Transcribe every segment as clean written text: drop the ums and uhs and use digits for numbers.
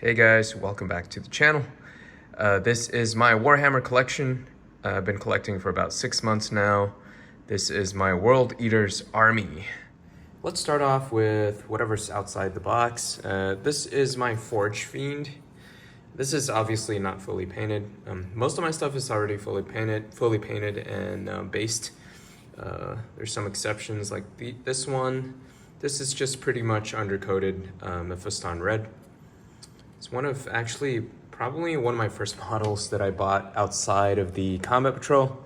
Hey guys, welcome back to the channel. This is my Warhammer collection. I've been collecting for about 6 months now. This is my World Eaters army. Let's start off with whatever's outside the box. This is my Forge Fiend. This is obviously not fully painted. Most of my stuff is already fully painted and based. There's some exceptions like this one. This is just pretty much undercoated Mephiston red. It's probably one of my first models that I bought outside of the Combat Patrol.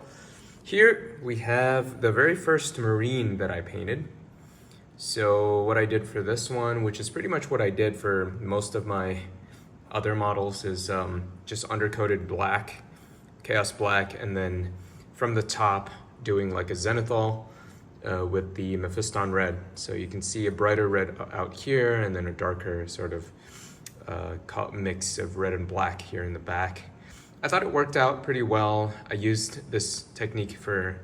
Here we have the very first Marine that I painted. So what I did for this one, which is pretty much what I did for most of my other models, is just undercoated black, Chaos Black, and then from the top doing like a Zenithal with the Mephiston red. So you can see a brighter red out here and then a darker sort of mix of red and black here in the back. I thought it worked out pretty well. I used this technique for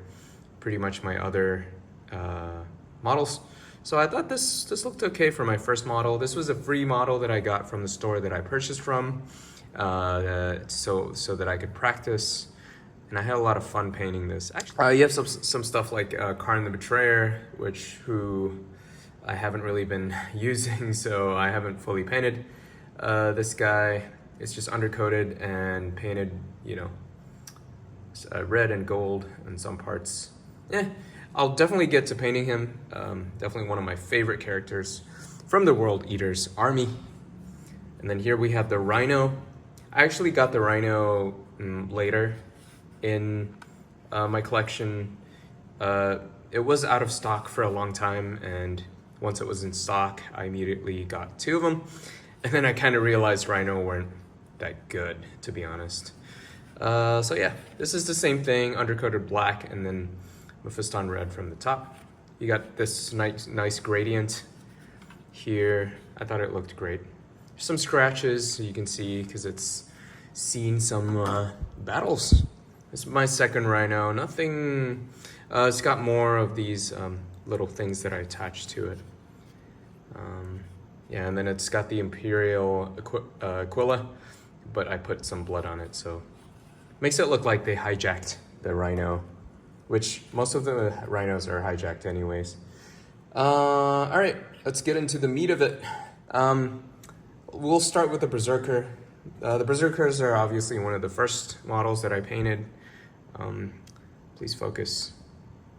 pretty much my other models. So I thought this looked okay for my first model. This was a free model that I got from the store that I purchased from, so that I could practice. And I had a lot of fun painting this. Actually, you have some stuff like Karn the Betrayer, who I haven't really been using, so I haven't fully painted. This guy is just undercoated and painted, red and gold in some parts. I'll definitely get to painting him. Definitely one of my favorite characters from the World Eaters army. And then here we have the Rhino. I actually got the Rhino later in my collection. It was out of stock for a long time, and once it was in stock, I immediately got 2 of them. And then I kind of realized Rhino weren't that good, to be honest. So yeah, this is the same thing, undercoated black and then Mephiston red from the top. You got this nice gradient here. I thought it looked great. There's some scratches you can see because it's seen some battles. This is my second Rhino. Nothing, it's got more of these little things that I attached to it. Yeah, and then it's got the Imperial Aquila, but I put some blood on it, so makes it look like they hijacked the Rhino, which most of the Rhinos are hijacked anyways. All right, let's get into the meat of it. We'll start with the Berserker. The Berserkers are obviously one of the first models that I painted. Please focus.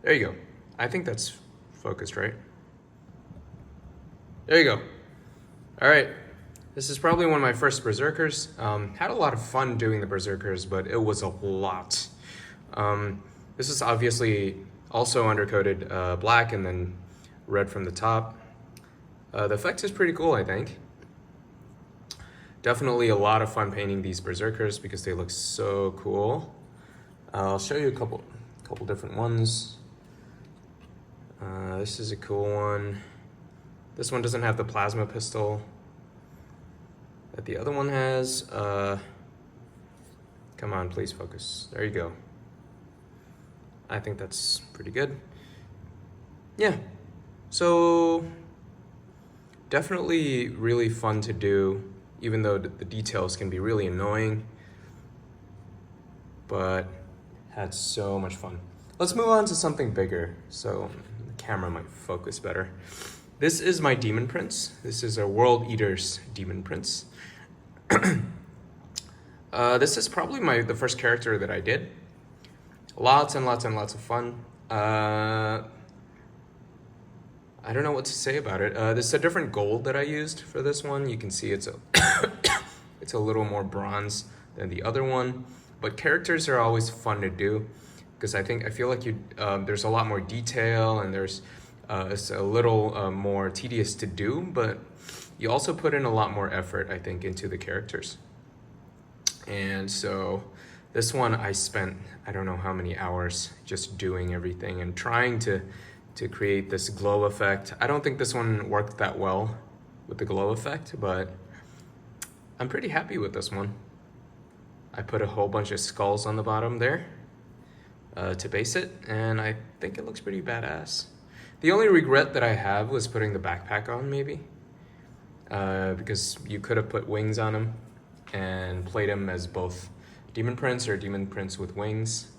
There you go. I think that's focused, right? There you go. All right, this is probably one of my first Berserkers. Had a lot of fun doing the Berserkers, but it was a lot. This is obviously also undercoated black and then red from the top. The effect is pretty cool, I think. Definitely a lot of fun painting these Berserkers because they look so cool. I'll show you a couple different ones. This is a cool one. This one doesn't have the plasma pistol that the other one has. Come on, please focus. There you go. I think that's pretty good. Yeah, so definitely really fun to do, even though the details can be really annoying, but had so much fun. Let's move on to something bigger so the camera might focus better. This is my Demon Prince. This is a World Eaters Demon Prince. This is probably the first character that I did. Lots and lots and lots of fun. I don't know what to say about it. This is a different gold that I used for this one. You can see it's a little more bronze than the other one. But characters are always fun to do because I feel like there's a lot more detail and it's a little more tedious to do, but you also put in a lot more effort, I think, into the characters. And so this one I spent, I don't know how many hours just doing everything and trying to create this glow effect. I don't think this one worked that well with the glow effect, but I'm pretty happy with this one. I put a whole bunch of skulls on the bottom there to base it, and I think it looks pretty badass. The only regret that I have was putting the backpack on, maybe. because you could have put wings on him and played him as both Demon Prince or Demon Prince with wings.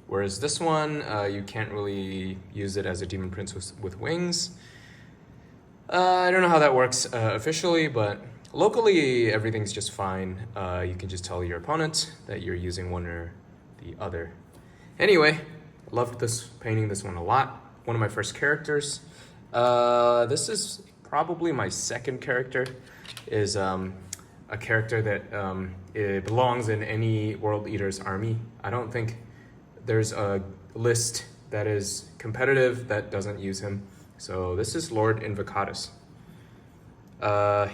Whereas this one, you can't really use it as a Demon Prince with wings. I don't know how that works officially, but locally everything's just fine. You can just tell your opponent that you're using one or the other. Anyway, loved this painting, this one a lot. One of my first characters. This is probably my second character. Is a character that it belongs in any World Eaters army. I don't think there's a list that is competitive that doesn't use him. So this is Lord Invocatus.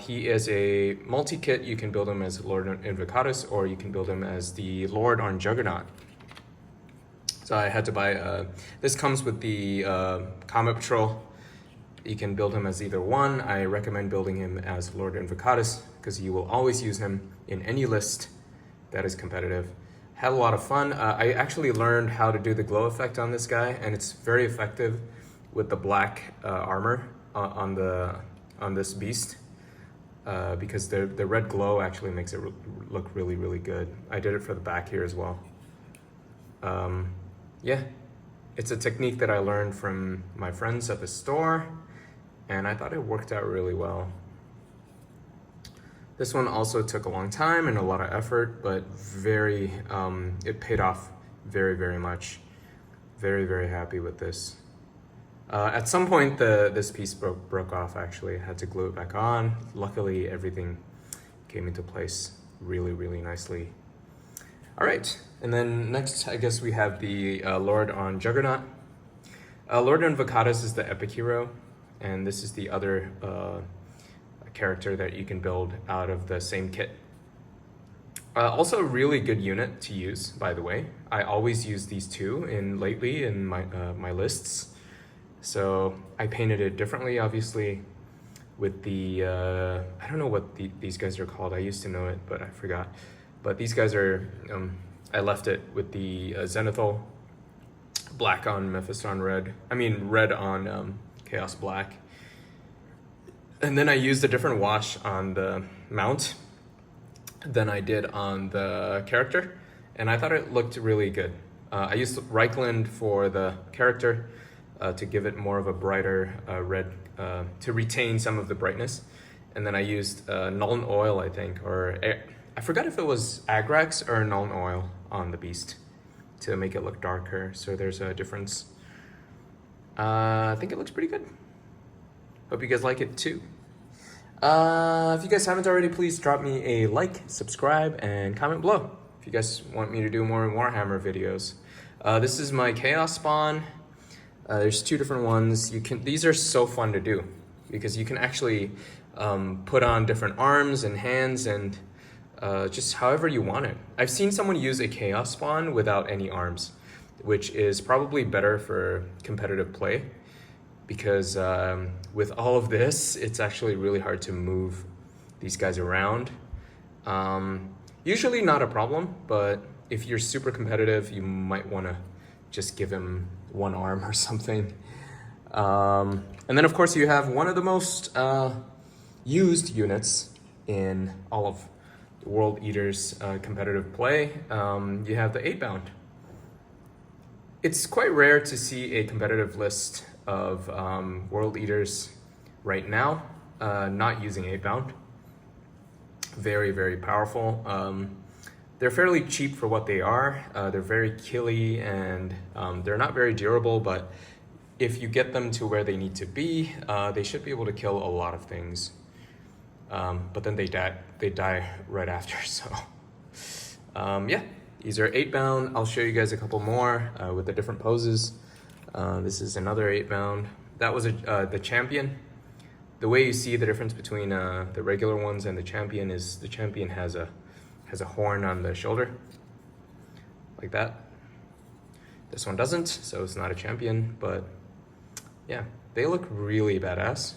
He is a multi-kit. You can build him as Lord Invocatus, or you can build him as the Lord on Juggernaut. So I had to buy, this comes with the Comet Patrol. You can build him as either one. I recommend building him as Lord Invocatus because you will always use him in any list that is competitive. Had a lot of fun. I actually learned how to do the glow effect on this guy, and it's very effective with the black armor on this beast because the red glow actually makes it look really, really good. I did it for the back here as well. Yeah, it's a technique that I learned from my friends at the store, and I thought it worked out really well. This one also took a long time and a lot of effort, but it paid off very, very much. Very, very happy with this. At some point, this piece broke off, actually. I had to glue it back on. Luckily, everything came into place really, really nicely. All right, and then next, I guess we have the Lord on Juggernaut. Lord Invocatus is the epic hero, and this is the other character that you can build out of the same kit. Also a really good unit to use, by the way. I always use these two lately in my lists. So I painted it differently, obviously, with the, I don't know what these guys are called. I used to know it, but I forgot. But these guys are, I left it with the Zenithal, black on Mephiston red. I mean, red on Chaos black. And then I used a different wash on the mount than I did on the character, and I thought it looked really good. I used Reichland for the character to give it more of a brighter red, to retain some of the brightness. And then I used Nuln Oil, I think, or I forgot if it was Agrax or Nuln Oil on the beast to make it look darker, so there's a difference. I think it looks pretty good. Hope you guys like it too. If you guys haven't already, please drop me a like, subscribe, and comment below if you guys want me to do more Warhammer videos. This is my Chaos spawn. There's two different ones. These are so fun to do because you can actually put on different arms and hands and just however you want it. I've seen someone use a Chaos spawn without any arms, which is probably better for competitive play. Because with all of this, it's actually really hard to move these guys around. Usually not a problem, but if you're super competitive, you might want to just give him one arm or something. And then of course you have one of the most used units in all of the World Eaters competitive play. You have the 8-bound. It's quite rare to see a competitive list of World Eaters right now, not using 8-bound. Very, very powerful. They're fairly cheap for what they are. They're very killy and they're not very durable, but if you get them to where they need to be, they should be able to kill a lot of things. But then they die right after, so. Yeah, these are 8-bound. I'll show you guys a couple more with the different poses. This is another 8-bound. That was the champion. The way you see the difference between the regular ones and the champion is the champion has a horn on the shoulder, like that. This one doesn't, so it's not a champion, but yeah, they look really badass.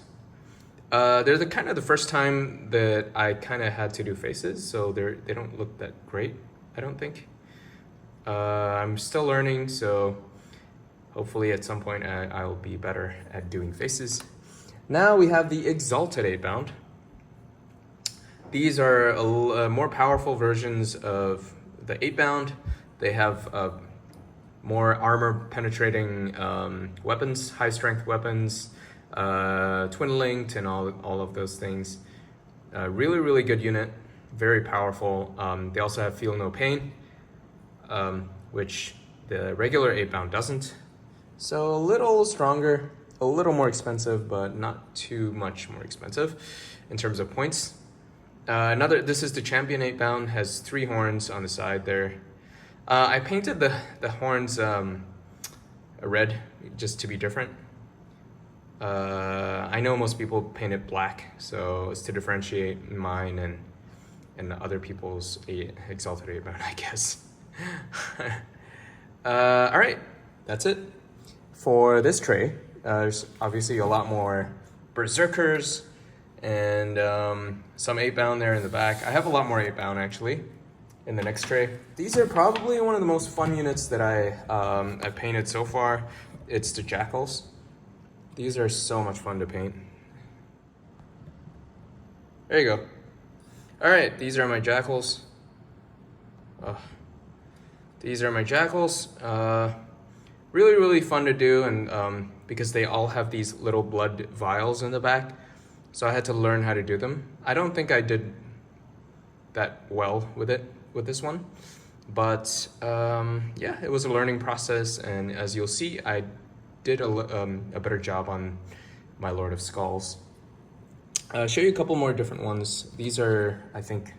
They're the first time that I kind of had to do faces, so they don't look that great, I don't think. I'm still learning, so hopefully at some point I'll be better at doing faces. Now we have the Exalted 8-bound. These are more powerful versions of the 8-bound. They have more armor penetrating weapons, high strength weapons, twin linked, and all of those things. Really, really good unit, very powerful. They also have feel no pain, which the regular 8-bound doesn't. So a little stronger, a little more expensive, but not too much more expensive in terms of points. This is the Champion 8-bound, has 3 horns on the side there. I painted the horns red just to be different. I know most people paint it black, so it's to differentiate mine and other people's Exalted 8-bound, I guess. All right, that's it for this tray. There's obviously a lot more Berserkers and some 8-bound there in the back. I have a lot more 8-bound actually in the next tray. These are probably one of the most fun units that I've painted so far. It's the Jackals. These are so much fun to paint. There you go. All right, these are my Jackals. These are my Jackals. Really, really fun to do, and because they all have these little blood vials in the back, so I had to learn how to do them. I don't think I did that well with this one, but yeah, it was a learning process, and as you'll see, I did a better job on my Lord of Skulls. I'll show you a couple more different ones. These are, I think,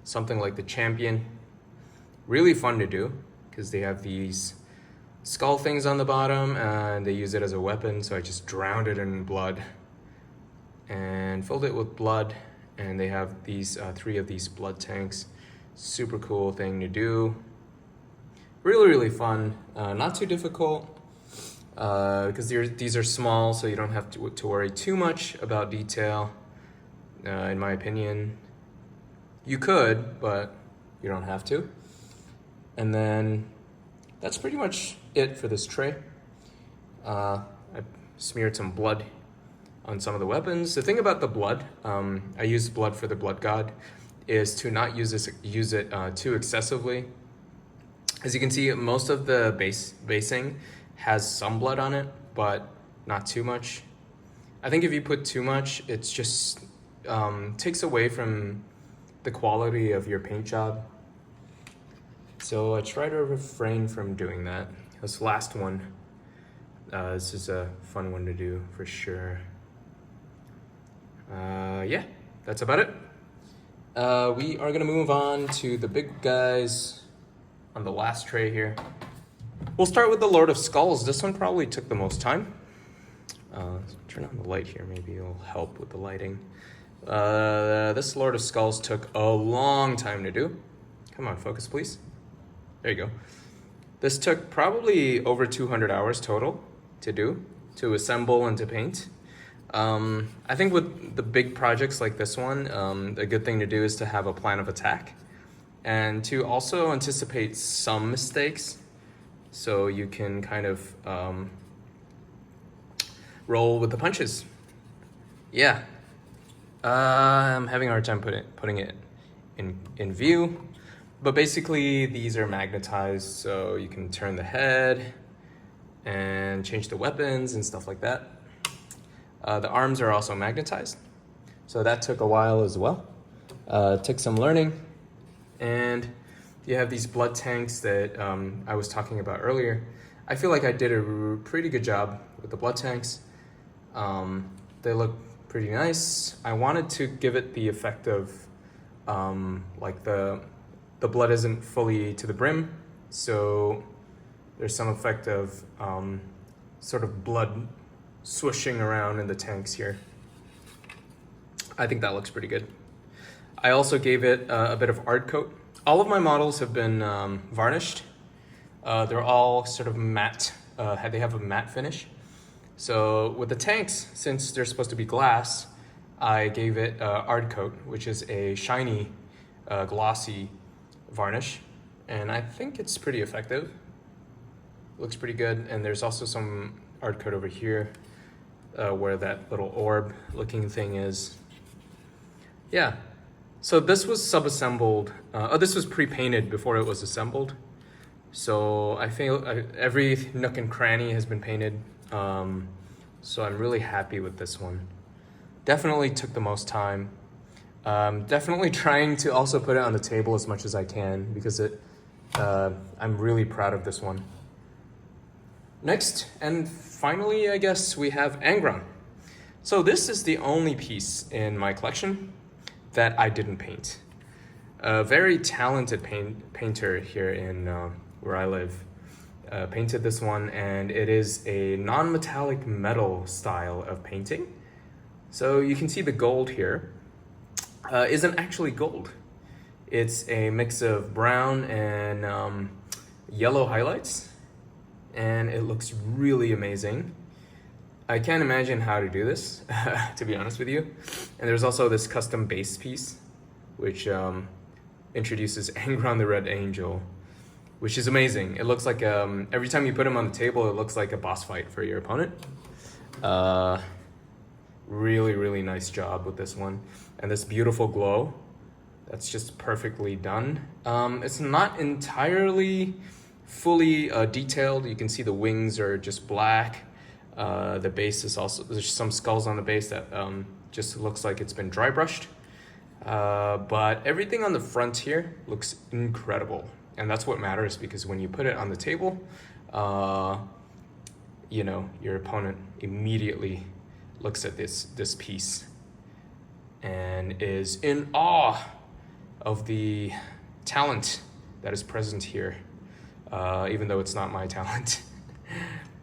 something like the Champion. Really fun to do because they have these skull things on the bottom and they use it as a weapon, so I just drowned it in blood and filled it with blood, and they have these 3 of these blood tanks. Super cool thing to do. Really, really fun. Not too difficult because these are small, so you don't have to worry too much about detail, in my opinion. You could, but you don't have to. And then that's pretty much it for this tray. I smeared some blood on some of the weapons. The thing about the blood, I used blood for the blood god, is to not use it too excessively. As you can see, most of the basing has some blood on it, but not too much. I think if you put too much, it's just takes away from the quality of your paint job. So I try to refrain from doing that. This last one, this is a fun one to do for sure. Yeah, that's about it. We are gonna move on to the big guys on the last tray here. We'll start with the Lord of Skulls. This one probably took the most time. Turn on the light here, maybe it'll help with the lighting. This Lord of Skulls took a long time to do. Come on, focus please. There you go. This took probably over 200 hours total to do, to assemble and to paint. I think with the big projects like this one, a good thing to do is to have a plan of attack and to also anticipate some mistakes so you can kind of roll with the punches. Yeah, I'm having a hard time putting it in view. But basically, these are magnetized, so you can turn the head and change the weapons and stuff like that. The arms are also magnetized, so that took a while as well. Took some learning. And you have these blood tanks that I was talking about earlier. I feel like I did a pretty good job with the blood tanks. They look pretty nice. I wanted to give it the effect of like the blood isn't fully to the brim, so there's some effect of sort of blood swooshing around in the tanks here. I think that looks pretty good. I also gave it a bit of art coat. All of my models have been varnished. They're all sort of matte, they have a matte finish. So with the tanks, since they're supposed to be glass, I gave it art coat, which is a shiny, glossy varnish, and I think it's pretty effective. Looks pretty good. And there's also some art coat over here where that little orb looking thing is. Yeah, So this was sub-assembled. This was pre-painted before it was assembled. So I feel every nook and cranny has been painted. So I'm really happy with this one. Definitely took the most time. Definitely trying to also put it on the table as much as I can because I'm really proud of this one. Next, and finally, I guess we have Angron. So this is the only piece in my collection that I didn't paint. A very talented painter here in where I live painted this one, and it is a non-metallic metal style of painting. So you can see the gold here isn't actually gold. It's a mix of brown and yellow highlights, and it looks really amazing. I can't imagine how to do this, to be honest with you. And there's also this custom base piece, which introduces Angron the Red Angel, which is amazing. It looks like, every time you put him on the table, it looks like a boss fight for your opponent. Really, really nice job with this one. And this beautiful glow, that's just perfectly done. It's not entirely fully detailed. You can see the wings are just black. The base is also, there's some skulls on the base that just looks like it's been dry brushed. But everything on the front here looks incredible. And that's what matters, because when you put it on the table, you know, your opponent immediately looks at this piece and is in awe of the talent that is present here, even though it's not my talent.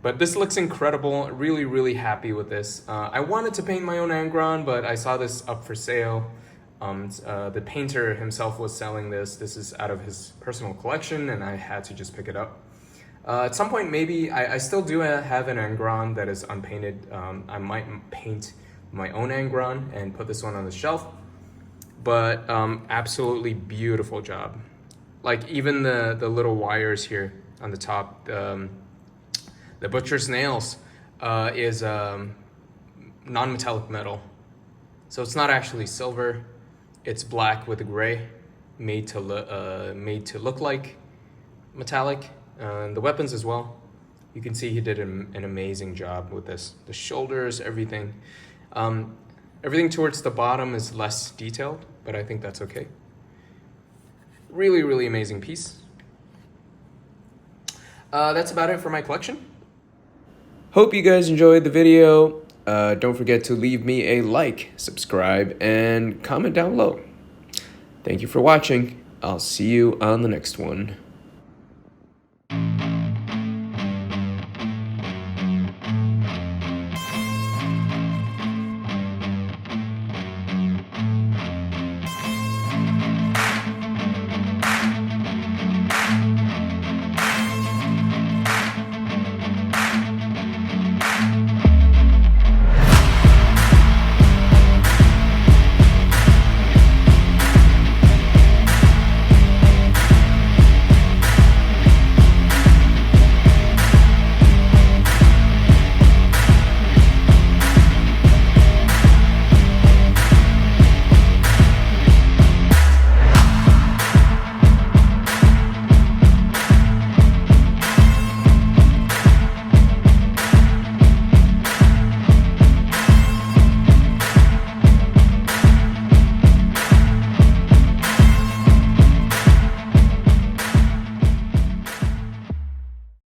But this looks incredible. Really, really happy with this. I wanted to paint my own Angron, but I saw this up for sale. The painter himself was selling this. This is out of his personal collection, and I had to just pick it up. At some point, maybe, I still do have an Angron that is unpainted. I might paint my own Angron and put this one on the shelf. But absolutely beautiful job. Like even the little wires here on the top, the butcher's nails is non-metallic metal. So it's not actually silver. It's black with gray, made to look like metallic. And the weapons as well. You can see he did an amazing job with this. The shoulders, everything. Everything towards the bottom is less detailed, but I think that's okay. Really, really amazing piece. That's about it for my collection. Hope you guys enjoyed the video. Don't forget to leave me a like, subscribe, and comment down below. Thank you for watching. I'll see you on the next one.